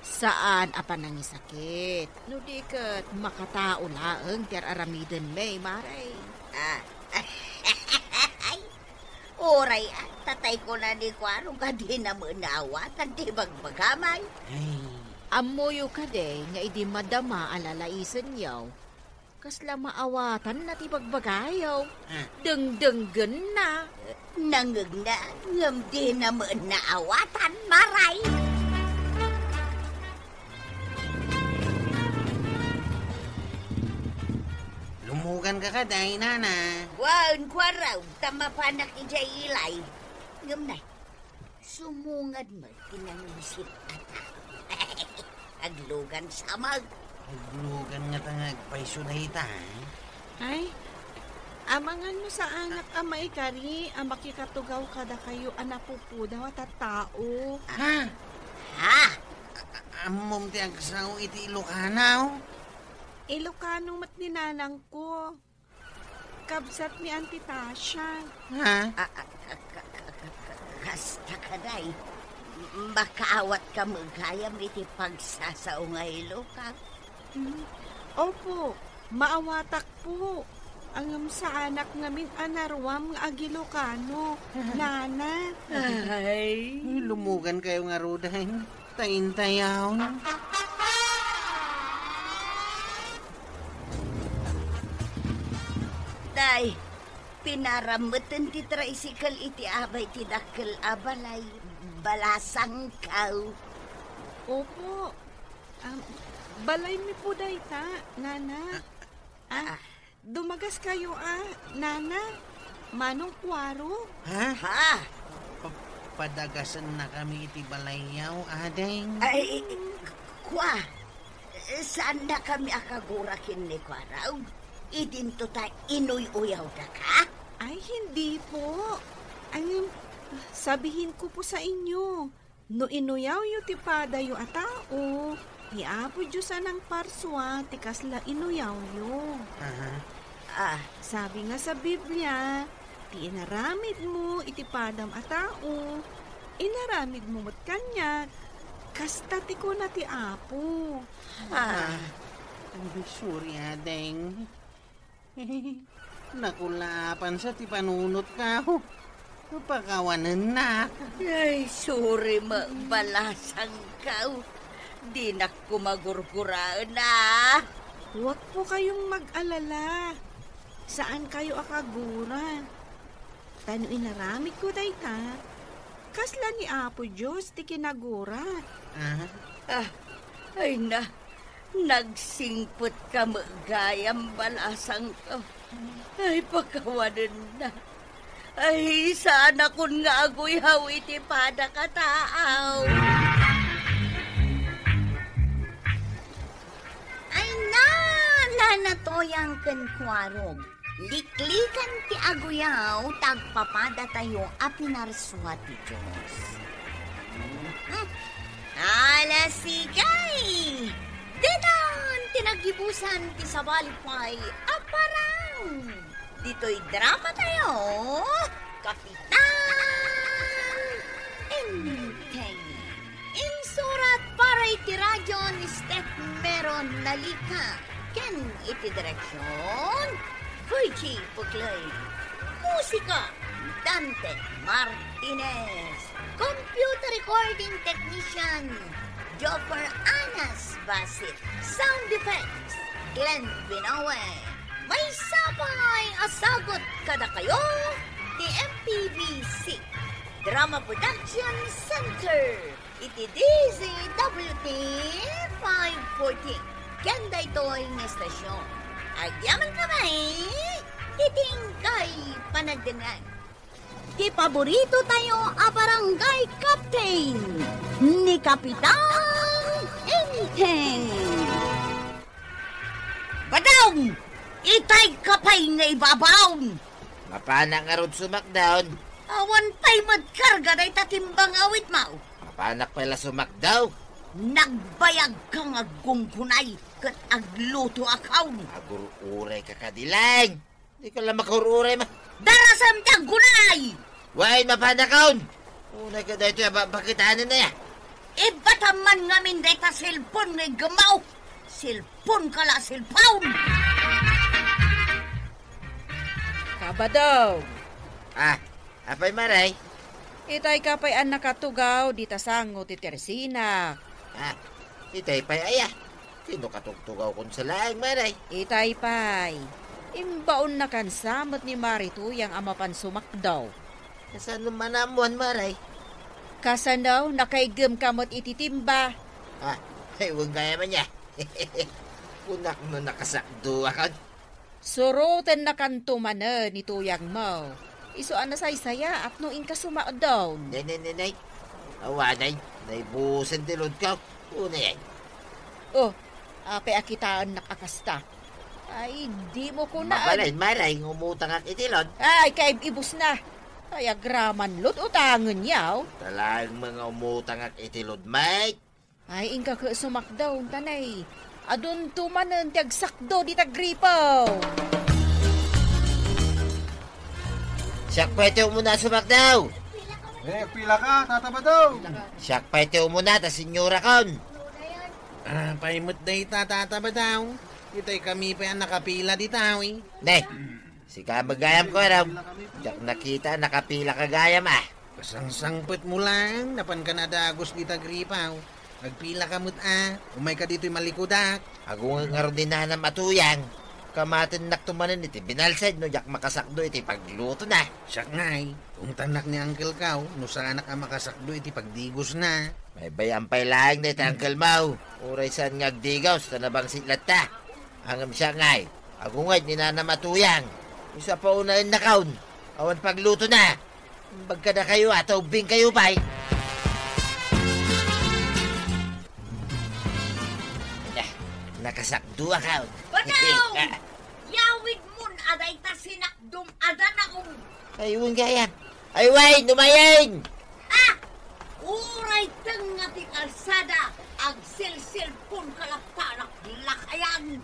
Saan apa nang isakit? No dikat makatao laeng tiar aramiden may maray. Oray tatay ko na ni Kwarong kadi na mo naawatan ti bagbagamay. Ay, Amoyo ka de nga idi madama alalaisan yaw. Kasla maawatan na ti bagbagayaw. Dengdenggen na. Nangag na, ngam di na mo naawatan, maray. lumugan ka kaday, nana. Wan Kwaraw, tama pa nakijay ilay. Ngam na, sumungad mo, tinangisip ata. Aglugan samag. Lumugan nga tangag paiso na ita. Ay, amangan mo sa anak amay kari, ang makikatugaw kada kayo anapupo daw at tao. Ha? Ha? Amom ti agsaw iti Ilocanaw. Ilocano mat ni nanang ko. Kabsat ni Auntie Tasha. Ha? Kasta ka day. Makaawat ka magkayam iti pagsasaw nga iloka. Opo, maawatak po. Angam sa anak ngamin anarwam nga agilokano. Nana. Ay. Lumugan kayo nga roday. Taintayaw. Day, pinaramutan ti tricycle iti abay ti dakkel abalay. Balasang kaw. Opo. Balay mi po day ta, Nana. Dumagas kayo Nana. Manong Kwaro. Ha? Ha? Padagasan na kami iti balayaw, adeng. Ay, kwa. Saan na kami akagurakin ni Kwaraw? idinto ta inuy-uyaw da ka? Ay, hindi po. Sabihin ko po sa inyo, no inuyaw yu ti pada yu atao, iapo Diyosa ng parswa, ti kasla inuyaw yu. Sabi nga sa Biblia, ti inaramid mo iti padam atao, inaramid mo mat kanyak, kasta ti ko na ti apo. Ang bisurya, deng. Nakulapan sa ti panunot ka. Pakawanan na. Ay, sorry balasang ka. Di na kumagurguraan na. Huwag po kayong mag-alala. Saan kayo akagura? Tano inaramid ko dayta. Kasla ni Apo Diyos ti kinagura. Ay na, nagsingpot ka magayang balasang ka. Ay, pagkawanan na. Ay, sana kun nga agoy hawi ti pada kataaw. Ay na, nanatoyang kenkwarog. Liklikan ti aguyaw, tagpapada tayo apinarswa ti Diyos. Ala sigay! Dinan, tinagibusan ti sabalipay, aparang! Dito'y drama tayo, Kapitan Enteng. Insurat para iti radyo ni Steph Meron Nalika. Ken iti direksyon, Fuji Puglay. Musika, Dante Martinez. Computer recording technician, Joffer Anas Basit. Sound effects, Glenn Binawe. May sabay asagot kada kayo, the MPBC Drama Production Center. Iti DZWT 514. Kanda ito'y estasyon. Agyaman kamay, iting kay panagdangan. Di paborito tayo a barangay captain ni Kapitan Enteng. Badong! Itay kapay nga ibabaw! Mapana nga rod sumakdown. Awan pa'y magkarga na itatimbang awit mo. Mapanak pala sumakdaw. Nagbayag kang agunggunay kat agluto akaw. Agururay ka kadilang. Di ko lang makaruray ma. Darasam tiyang gunay! Why, mapanakaon? Unay ka dahito, bakitanin na ya. Ibataman ngamin deta cellphone nga gamaw. Cellphone kala cellphone. Kabadaw. Apay maray? Itay kapay ang nakatugaw di tasango ti Tersina. Itay pay aya. Sino katugtugaw kung sa laing maray? Itay pay. Imbaon na kansamot ni Marito yang amapan sumakdaw. Saan naman namuan maray? Kasanaw nakaigam kamot ititimba. Ay, huwag kaya man niya. Punak mo nakasakdo ako. Surutan na kantumana ni tuyang mo. Isuan na saya at noin ka sumaadaw. Nay. Awanay. Naibusan tilod ka. Una yan. Ape akitaan nakakasta. Ay, di mo ko na. Mabalay, maray. Ngumutang ang itilod. Ay, kaib ibus na. Ay, agraman lot utangan yaw. Talagang mga umutang ang itilod, mate. Ay, ingka ka sumakdaw, tanay. Adun tumanan tiag sakdo di tagripaw. Siyak pwede muna sumakdaw. Pila ka, tatabadaw. Siyak pwede muna, ta senyora kon. Paimot day tatataba daw. Itay kami pa yan nakapila di tawi. Ne, si kamagayam ko raw. Siyak nakita, nakapila kagayam Pasangsangpot mo lang, napan ka na dagos di tagripaw. Nagpila ka mo't umay ka dito'y malikudak. Ako nga rin din na matuyang. Kamatin naktumanan iti binalsad no yak makasakdo iti pagluto na. Siyak nga'y, kung tanak ni Uncle Kao, no sa anak ang makasakdo iti pagdigos na. May bayang pay laing na iti Uncle Mau. Uray saan ngagdigaw sa nabang sitlat ta. Hangam siya nga'y, ako nga'y ninana matuyang. Isa pa unahin na kaun. Awan pagluto na. Bagka na kayo ataw bing kayo pa'y. Bagaw! Yawi aday ta sinakdum ada na Ayun gayam. Ay, Wayne, dumayin! Uray tanga ti kalsada ang silsilpon kalaktanak lakayan.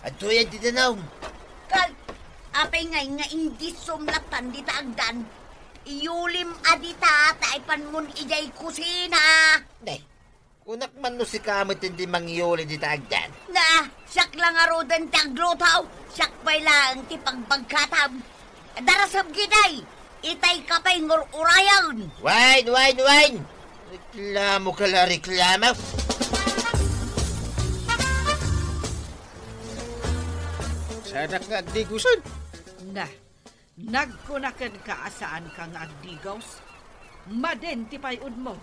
Adto yan titanaw. Kal, apay nga hindi sumlatan di taagdan. Iyulim adita taipan mun ijay kusina. Day, kunak man no si kamot hindi mangyuli di taagdan. Na, siyak lang arodan ti aglotaw. Siyak pa'y lang ti pagbagkatam. Darasab giday. Itay ka pa'y ngururayan. Wayne! Reklamo ka la, reklamo. Sana nga agdigusan. Na, nagkunakan ka asaan kang agdigaws. Madenti payud mo.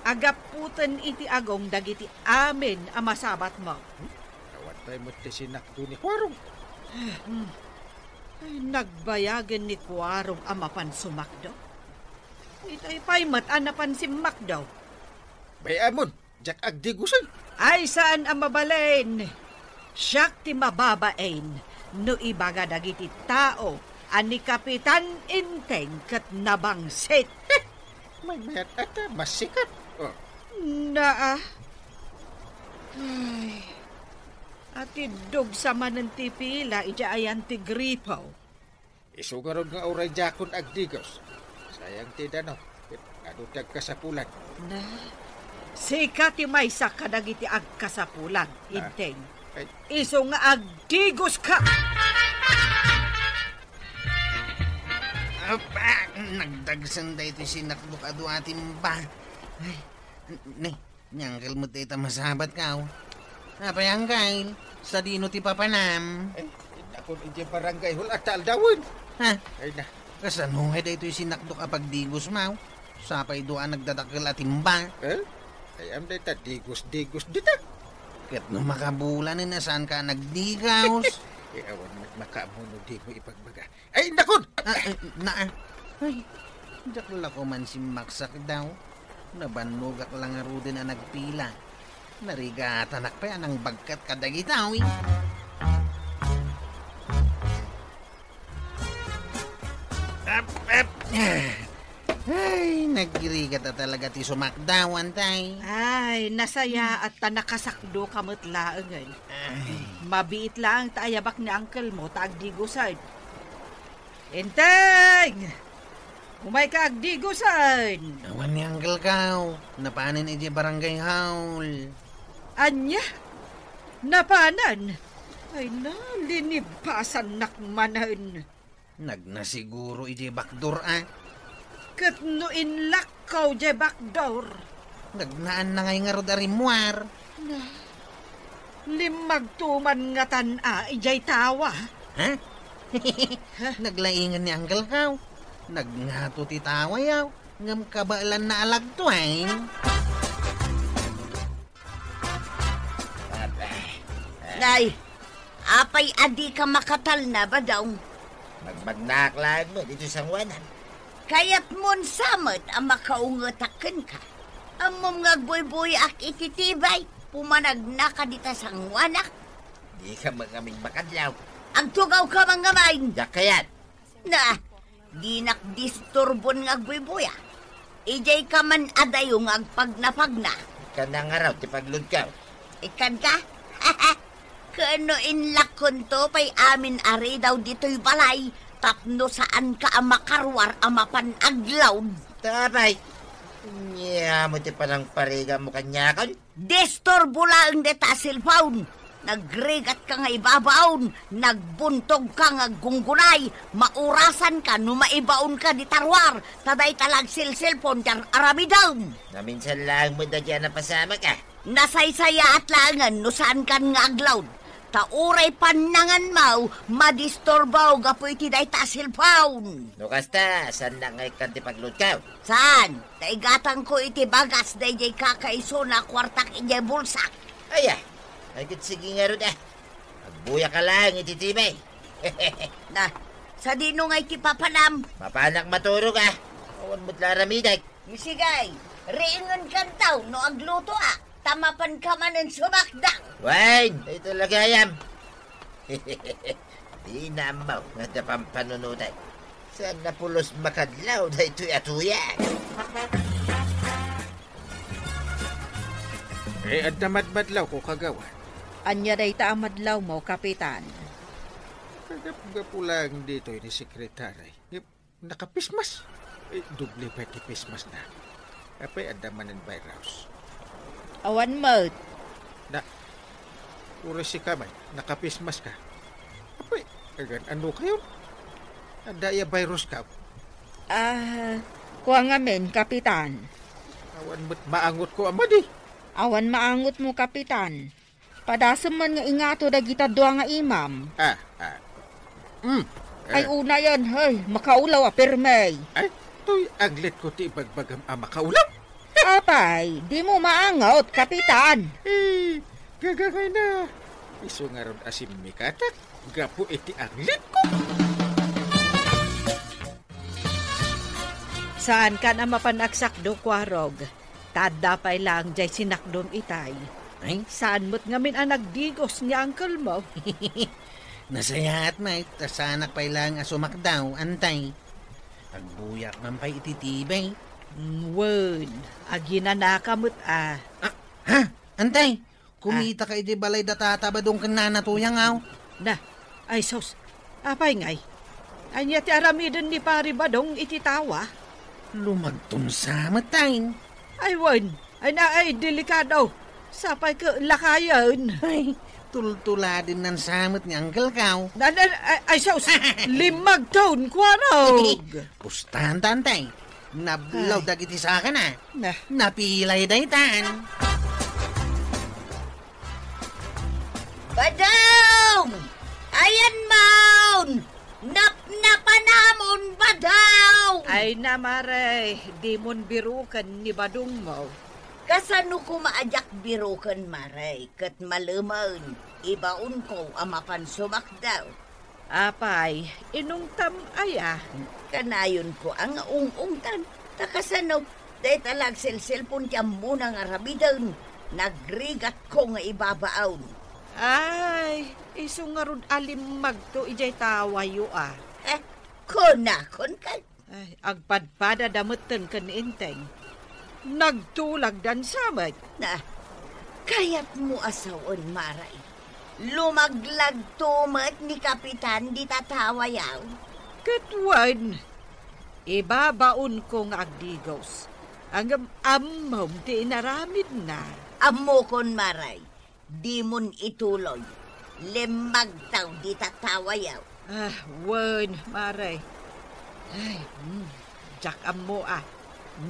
Agaputan iti agong dagiti amin ang masabat mo. Kawan tayo mo ti sinakdo ni Kwarong. Ay, nagbayagan ni Kwarong ang mapansumakdo. Itay pa'y matanapan si Makdaw. Bayamon, jak agdigusan. Ay saan ang mabalin? Siyak ti mababain no ibaga dagiti tao ani Kapitan Inteng kat nabangsit. May mayat ata, mas sikat. Oh, Naa. Ay. Ati dog sa mananti pila ija ayan ti gripaw. isugarod nga oray jakon agdigos. Sayang ti dano, adutag kasapulan. Na. Sika ti maysa kadagiti agkasapulan, Inteng. Ay, Iso nga agdigos ka. Nagdagsan da ito sinakdok ado atin ba? Ay, nyangkal mo tayo masabat ka. Apayang kail, sa dino ti papanam. akon iti barangay hul at aldawin. Ha? Ay na, Kasanuhay da ito sinakdok apagdigos mo. Sapay doan nagdadakil atin ba? ay am day ta digos-digos dita. Kat no makabulan na saan ka nagdigaws. Awan makamuno di mo ipagbaga. Ay, nakon! Ay, dakla ko man si Maksak daw. Nabanugak lang nga din na nagpila. Narigatanak pa yan ang bagkat kadagitaw. Ay, nagirigat na talaga ti sumakdawan tay. Ay, nasaya at tanakasakdo kamot laangan. Mabiit lang taayabak ni uncle mo taagdigusan. Enteng! Umay ka agdigusan! Awan ni Uncle Kaw. Napanin iti barangay haul. Anya? Napanan? Ay na, linibasan nakmanan. Nagnasiguro iti bakdur Kat no inlakaw jay backdoor. Nagnaan na ngay nga rod arimuar. Limagtuman nga tana, ijay tawa. Ha? Naglaingan ni Uncle Kaw. Nagngato ti tawa yaw. Ngam kabaalan na alagtuain. Nay, apay adi ka makatal na ba daw? Magmagnaklag mo dito sa wanan. Kaya't mon samot ang makaungatakan ka. Amom nga boy ak ititibay, pumanag na ka dita sang wanak. Di ka magaming makadlaw. Ang tugaw ka mga main. Yak kayat. Na, di nakdisturbon nga boy Ijay ka man adayong agpagnapagna. Ika na nga raw, tipaglod ka. Ikan ka? Kano inlakon to pay amin ari daw dito'y balay. Tapno saan ka ang makarwar ang mapanaglaw. Taray. Niya mo ti panang pariga mo kanyakan. Disturbo lang deta silpawn. Nagrigat ka nga ibabaon. Nagbuntog ka nga gunggunay. Maurasan ka no maibaon ka di tarwar. Taday talag silsilpon dyan aramidaw. Naminsan lang mo da dyan na pasama ka. Nasaysaya at langan no saan kan nga aglaw. Tauray panangan mau, madistorbaw gapoy ti day tasilpawn. No kasta, saan na ngay kan tipaglod ka? Saan? Taigatang ko iti bagas day jay kakaiso na kwartak ijay bulsak. Aya, ay sige nga ron Magbuya ka lang, ititibay. Na, sa dino nga iti papanam. Mapanak maturo ka. Awan mo't laramidag. Misigay, riingon kantaw no agluto Tamapan ka man ang sumakdak. Wayne, ay talaga yam. Di namaw nga dapang panunutan. Saan napulos makadlaw na ito'y atuyan? At namadmadlaw ko kagawan. Anya day ta ang madlaw mo, Kapitan. Kagap-gapo lang dito ni sekretary. Nakapismas. Doble pati pismas na. Apay andaman ng virus. Awan mo. Uri si kamay, nakapismas ka. Apay, ano kayo? Andaya virus ka. Kuha nga men, Kapitan. Awan mo't maangot ko amadi. Awan maangot mo, Kapitan. Padasam man nga ingato da kita doa nga imam. Ay una yan, hey, makaulaw permay. Ay, to'y aglit ko ti bagbagam makaulaw. Apay, di mo maangot, Kapitan. Gagangay na. Iso nga ron asim mikatak, gapo iti aglit ko. Saan ka na mapanagsak do, Kwarog? Tada pa'y lang jay sinakdom itay. Ay, Saan mo't ngamin ang nagdigos ni uncle mo? nasaya at may tasanak pa'y lang asumakdaw, antay. Agbuyak man pa'y ititibay. Word, aginanakamot Ha? Antay, kumita ka iti balay datatabadong kananatuyang aw. Na, ay sos, apay ngay. Anya ti aramidon ni pari badong ititawa. Lumagtong sa matain. Ay wan, ay delikado. Sapay ka lakayan. Ay, tultuladin ng samot ni Uncle Kaw. Ay sos, 5 taon, Kwarog. Pustahan tantay. Nablaw dagiti sa akin Na, Napilay daytan. Badong! Ayan, Maun! Napanamon, Badaw! ay namare, di mon birukan ni badong mo. Kasano ko maajak birukan, Maray, kat maluman, ibaon ko amapan sumakdaw. Apay, inungtam aya. Kanayon ko ang ungungtan. Takasano, dahil talag selselpon tiyan muna nga rabidan. Nagrigat ko nga ibabaaon. Ay, iso nga rod alimag to ijay tawayo ah. Konakon ka. Ay, agpadpada damutan kan inteng. Nagtulag dan samat. Na, kayat mo asawan, Maray. Lumaglag tumat ni Kapitan di tatawayaw. Katwan, ibabaon ko nga agdigos. Ang amom di inaramid na. Amo kon, Maray. Di mon ituloy. 5 taw di tatawayaw. Wan, maray. Ay, jak amo ah.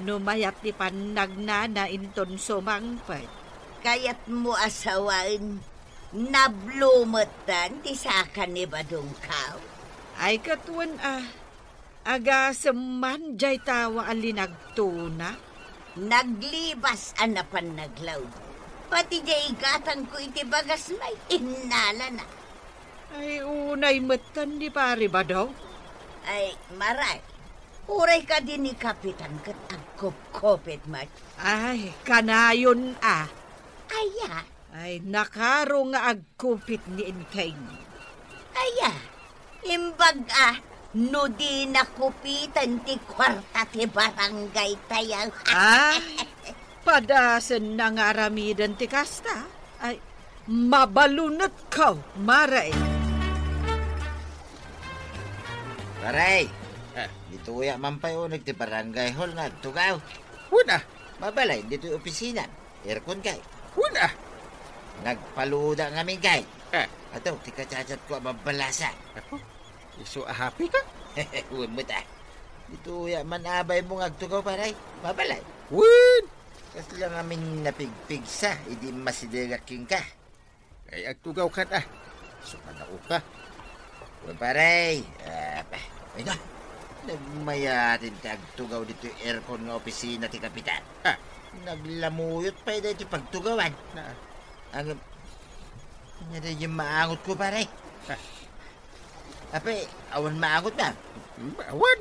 Numayat ti panagnana inton sumangpay. Kayat mo asawan. Nablumutan ti sakan ni Badong Kaw. Ay katwan ah. Aga seman jay tawa alinagtuna. Naglibas anapan naglaw. Pati jay gatang ko iti bagas may inala na. Ay unay matan di pari ba daw? Ay, Maray. Uray ka din ni Kapitan kat agkop-kopit, Mat. Ay, kanayon ah. Aya, Ay, nakaro nga agkupit ni Inteng. aya. Imbag no di nakupitan ti kwarta ti barangay tayaw. Ay, padasan na nga aramidan ti kasta. Ay, mabalunot ka, maray. Paray, dituya man pa yun, ti barangay hall nga, tugaw. Una, Mabalay, dito yung opisina. Aircon kay. una. Nagpaluda ngamin kay. Eh, Ato, ti kachachat ko ang mabalasa. ako, iso happy ka? Huwag mo ta. Dituya man abay mo ngagtugaw, paray. Mabalay. Win! Kasi lang amin napigpigsa, hindi masidiraking ka. Ay, agtugaw ka na. Sumanao ka. Huwag paray. Ay na. Nagmayatin ti agtugaw dito yung aircon nga opisina ti kapitan. Naglamuyot pa dito pagtugawan. Na, Ang... Ano yung maangot ko, pare? Ape, awan maangot na. awan.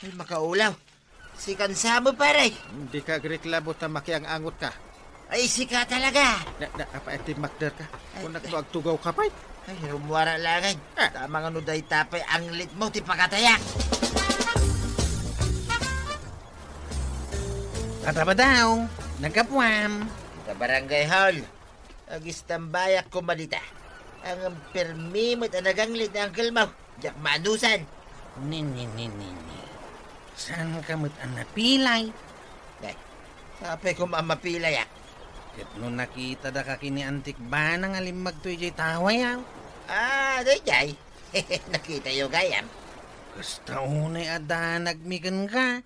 Ay, makaulaw. Si Kansamo, pare. Hindi ka agreklamo ta makiang angot ka. Ay, sika talaga. Apa iti makder ka? Kung nagtugaw ka pa. Ay, rumwara langay. Tamang ano dahi tapay ang lit mo, ti pakatayak. Tatabadaw, nagkapuam. Sa barangay hall, agistambayak ko malita. Ang permimot ang naganglit na angkel mo. Diyak manusan. Ni. Saan ka mo't ang napilay? Ay, sapay ko mamapilay. Kat no nakita da ka kini antik ba nang alimag to ijay tawayaw? Dayjay. Nakita yung gayam. Kasta unay ada nagmigan ka.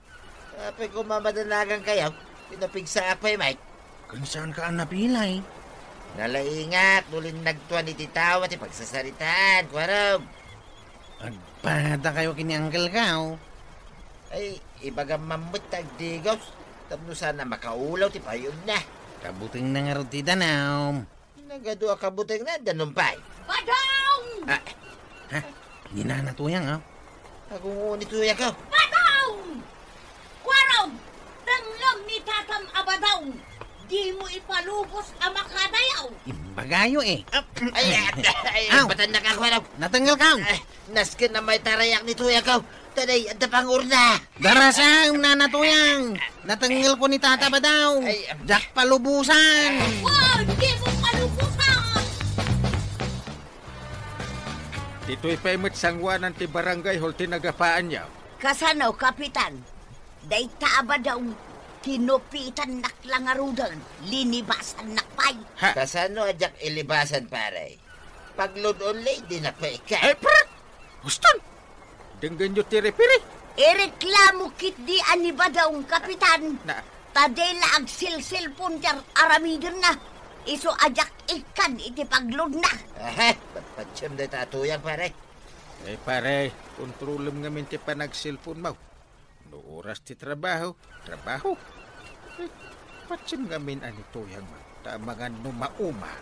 Sapay ko mamadanagan kayo. Pinapigsa apay, Mike. Kung saan ka ang napilay? Nalaingat, nulin nagtuan ititawa ti pagsasaritaan, kwarog. Agpada kayo kini Uncle Kao. Ay, ibaga mamut tagdigos. Tapno sana makaulaw ti payod na. Kabuting na nga rin ti Danaw. Nagadua kabuting na, danumpay. Badong! Ha? Ninanatuyang ha? Akong unit tuya ko. Badong! Kwarog! Tanglong ni Tatam Abadaw! Di mo ipalubos ang makadayaw! Imbagayo eh. Ay, batan na ka, kwarog. Natanggal ka. Naskin na may tarayak ni tuya ko. Tanay, at pangurna. Darasang nanatuyang. Natanggal ko ni Tata Badaw. Ay, Jack palubusan. Wow! Di mo palubusan! Dito'y paimot sangwanan ti barangay hol tinagapaan niya. Kasano, Kapitan? Day taaba daw, kinupitan naklangarudan, linibasan nakpay. Kasano ajak ilibasan, pare? Paglod only, di na pa ika. Ay, prat! Huston! Denggan nyo tiri-piri. Ireklamo kit di ani ba daw, Kapitan? Na, Tadela ag silsilpon jar aramidon na. Iso ajak ikan iti paglod na. Patsyam na tatuyang, pare. ay pare, kontrolem ngamin ti panagsilpon mo. No oras ti trabaho. Patsim ngamin ani tuyang mo. Tamangan no mauma.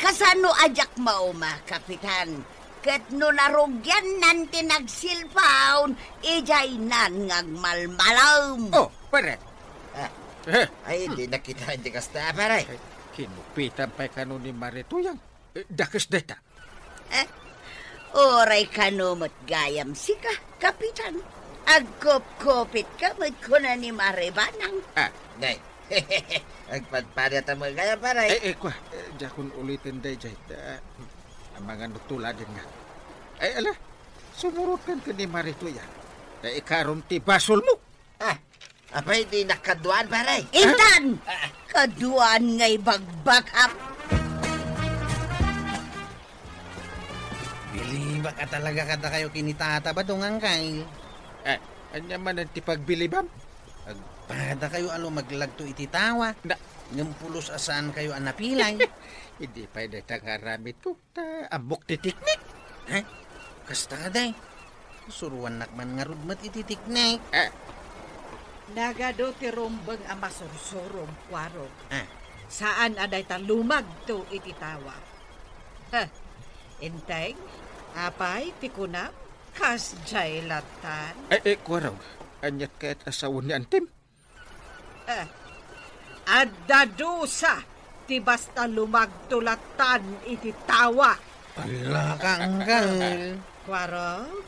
Kasano ajak mauma, Kapitan? Ket no narugyan nan tinagsilpaon, ijay nan ngagmalmalam. Oh, pare. Ay, hindi nakita hindi kasta, pare. Kinupitan pa kano ni Marituyang. Dakas deta. Oray kanumot gayam sika, Kapitan. Agkop-kopit ka, magkuna ni Maribanang. Nay, agpadpadat ang mga kaya, pare. Kwa, jakun ulitin day jay. Ang mga nutula din nga. Ay, ala, sumurot kan ka ni Marituyang. Ikaroon ti basol mo. Apay, di nakaduan, pare. Intan! Kaduan ngay bagbagap. Biliba ka talaga kada kayo kini Tata Badong Angkay. Anya man ang ti pagbilibam. Agpada kayo alo maglagto iti tawa. Ngumpulos asaan kayo ang napilay. Hindi pa na tangaramit ko. Amok ti tiknik. Kasta ka day. Suruan nakman nga rudmat iti tiknik. Nagado ti rumbeng ang masursurong kwarog. Saan aday talumag to ititawa? Inteng, apay, tikunam, kas jay latan. Kwaraw. Anyat ka't asawon ni Antim. Adadusa, ti basta lumag tulatan ititawa. Ala ka, Angkay. Kwarog,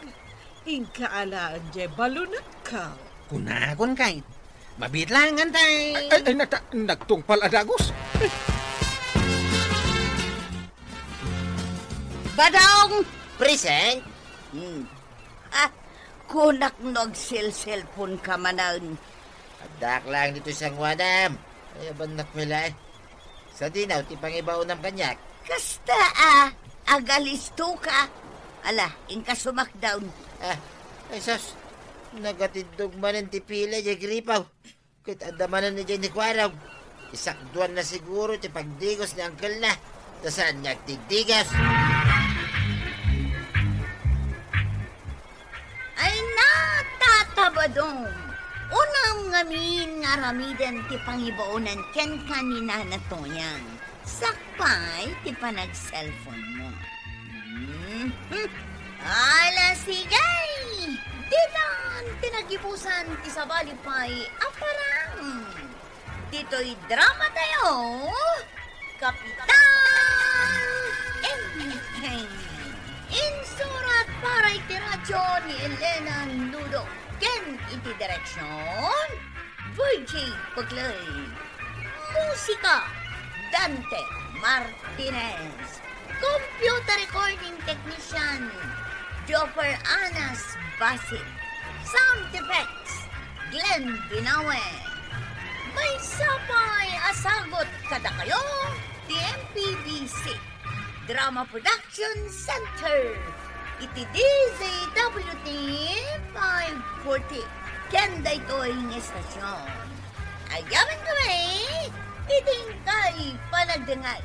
ingkaalaan jay balunat ka. Kunakon kay. Mabit lang, antay. Nagtungpal adagos. Badong! Present? Kunak nagsilsilpon ka manan. Adak lang dito sa ngwadam. Ay, abanak mila eh. Sa dinaw, ti pangibaon ng kanyak. Kasta agalisto ka. Ala, inka sumakdown. Ay, sos. Nagatindog manan ti pila, jay gripaw. Kahit andamanan ni Jenny Kwaraw. Isakduan na siguro ti pagdigos ni Uncle na. Tasaan niya tigdigas. Ay na, Tata Badong. Unang ngamin nga ramidan ti pangibaunan ken kanina na toyang. Sakpay ti panag-cellphone mo. Ala, sigay! Dinan, tinagibusan ti sabalipay aparang. dito'y drama tayo, Kapitan Insurat para itiradyo ni Elena Nudo. Ken iti direksyon, Virgie Paglay. Musika, Dante Martinez. Computer recording technician, Joffer Anas Basit. Sound effects, Glenn Binawe. May sapay asagot kada kayo, TMPBC. Drama Production Center. Iti DZWT 540. Kenda ito'y estasyon. Ayaman kami, iting kay panagdangay.